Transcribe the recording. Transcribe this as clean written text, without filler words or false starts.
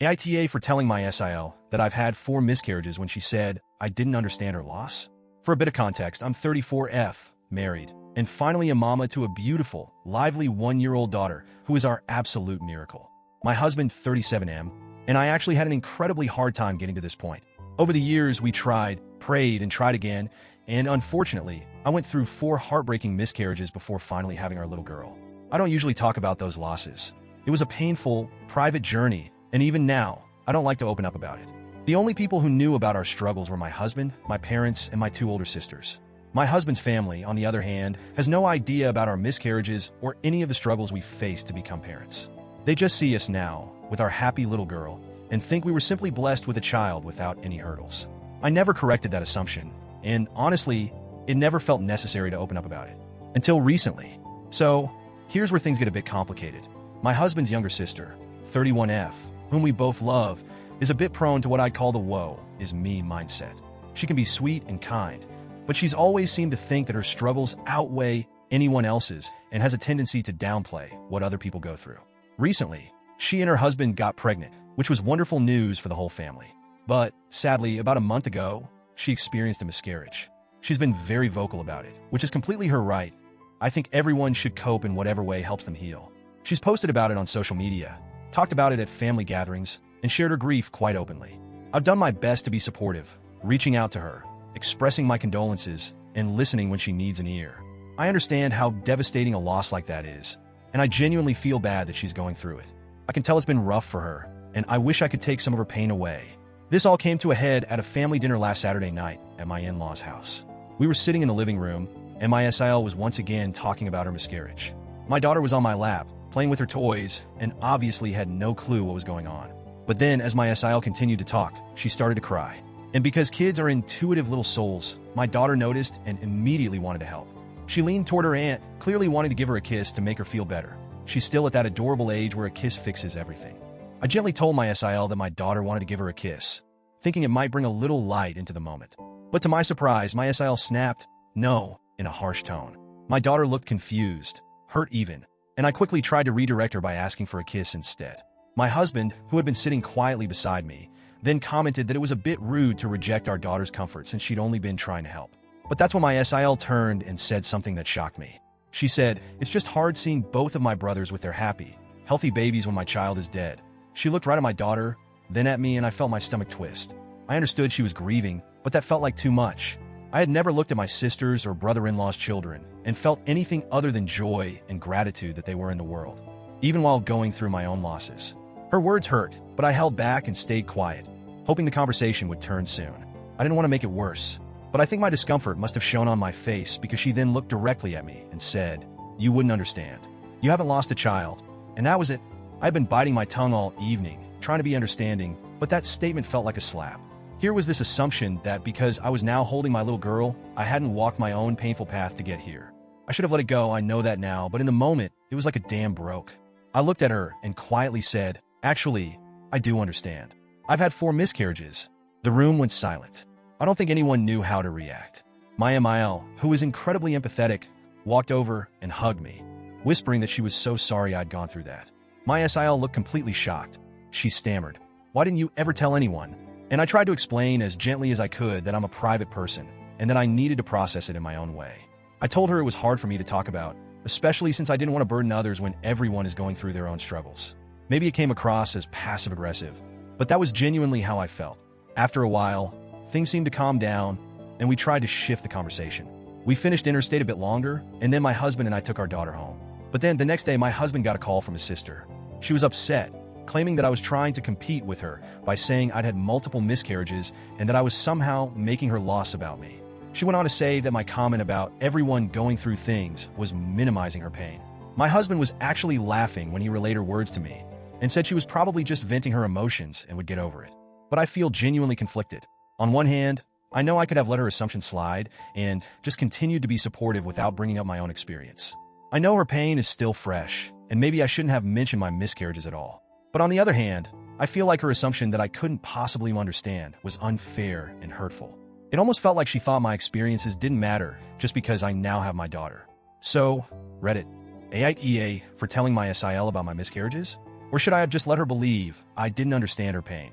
AITA for telling my SIL that I've had 4 miscarriages when she said I didn't understand her loss. For a bit of context, I'm 34F, married, and finally a mama to a beautiful, lively 1-year-old daughter who is our absolute miracle. My husband, 37M, and I actually had an incredibly hard time getting to this point. Over the years, we tried, prayed, and tried again, and unfortunately, I went through 4 heartbreaking miscarriages before finally having our little girl. I don't usually talk about those losses. It was a painful, private journey, and even now, I don't like to open up about it. The only people who knew about our struggles were my husband, my parents, and my 2 older sisters. My husband's family, on the other hand, has no idea about our miscarriages or any of the struggles we faced to become parents. They just see us now, with our happy little girl, and think we were simply blessed with a child without any hurdles. I never corrected that assumption, and honestly, it never felt necessary to open up about it. Until recently. So, here's where things get a bit complicated. My husband's younger sister, 31F, whom we both love, is a bit prone to what I call the woe is me mindset. She can be sweet and kind, but she's always seemed to think that her struggles outweigh anyone else's and has a tendency to downplay what other people go through. Recently, she and her husband got pregnant, which was wonderful news for the whole family. But, sadly, about a month ago, she experienced a miscarriage. She's been very vocal about it, which is completely her right. I think everyone should cope in whatever way helps them heal. She's posted about it on social media, talked about it at family gatherings, and shared her grief quite openly. I've done my best to be supportive, reaching out to her, expressing my condolences, and listening when she needs an ear. I understand how devastating a loss like that is, and I genuinely feel bad that she's going through it. I can tell it's been rough for her, and I wish I could take some of her pain away. This all came to a head at a family dinner last Saturday night at my in-laws' house. We were sitting in the living room, and my SIL was once again talking about her miscarriage. My daughter was on my lap, playing with her toys, and obviously had no clue what was going on. But then, as my SIL continued to talk, she started to cry. And because kids are intuitive little souls, my daughter noticed and immediately wanted to help. She leaned toward her aunt, clearly wanting to give her a kiss to make her feel better. She's still at that adorable age where a kiss fixes everything. I gently told my SIL that my daughter wanted to give her a kiss, thinking it might bring a little light into the moment. But to my surprise, my SIL snapped, "No," in a harsh tone. My daughter looked confused, hurt even, and I quickly tried to redirect her by asking for a kiss instead. My husband, who had been sitting quietly beside me, then commented that it was a bit rude to reject our daughter's comfort since she'd only been trying to help. But that's when my SIL turned and said something that shocked me. She said, "It's just hard seeing both of my brothers with their happy, healthy babies when my child is dead." She looked right at my daughter, then at me, and I felt my stomach twist. I understood she was grieving, but that felt like too much. I had never looked at my sisters or brother-in-law's children and felt anything other than joy and gratitude that they were in the world, even while going through my own losses. Her words hurt, but I held back and stayed quiet, hoping the conversation would turn soon. I didn't want to make it worse, but I think my discomfort must have shown on my face because she then looked directly at me and said, "You wouldn't understand. You haven't lost a child." And that was it. I'd been biting my tongue all evening, trying to be understanding, but that statement felt like a slap. Here was this assumption that because I was now holding my little girl, I hadn't walked my own painful path to get here. I should have let it go, I know that now, but in the moment, it was like a dam broke. I looked at her and quietly said, "Actually, I do understand. I've had 4 miscarriages." The room went silent. I don't think anyone knew how to react. My MIL, who was incredibly empathetic, walked over and hugged me, whispering that she was so sorry I'd gone through that. My SIL looked completely shocked. She stammered, "Why didn't you ever tell anyone?" And I tried to explain as gently as I could that I'm a private person and that I needed to process it in my own way. I told her it was hard for me to talk about, especially since I didn't want to burden others when everyone is going through their own struggles. Maybe it came across as passive-aggressive, but that was genuinely how I felt. After a while, things seemed to calm down, and we tried to shift the conversation. We finished dinner, stayed a bit longer, and then my husband and I took our daughter home. But then the next day, my husband got a call from his sister. She was upset, claiming that I was trying to compete with her by saying I'd had multiple miscarriages and that I was somehow making her loss about me. She went on to say that my comment about everyone going through things was minimizing her pain. My husband was actually laughing when he relayed her words to me and said she was probably just venting her emotions and would get over it. But I feel genuinely conflicted. On one hand, I know I could have let her assumption slide and just continued to be supportive without bringing up my own experience. I know her pain is still fresh, and maybe I shouldn't have mentioned my miscarriages at all. But on the other hand, I feel like her assumption that I couldn't possibly understand was unfair and hurtful. It almost felt like she thought my experiences didn't matter just because I now have my daughter. So, Reddit, AITA for telling my SIL about my miscarriages? Or should I have just let her believe I didn't understand her pain?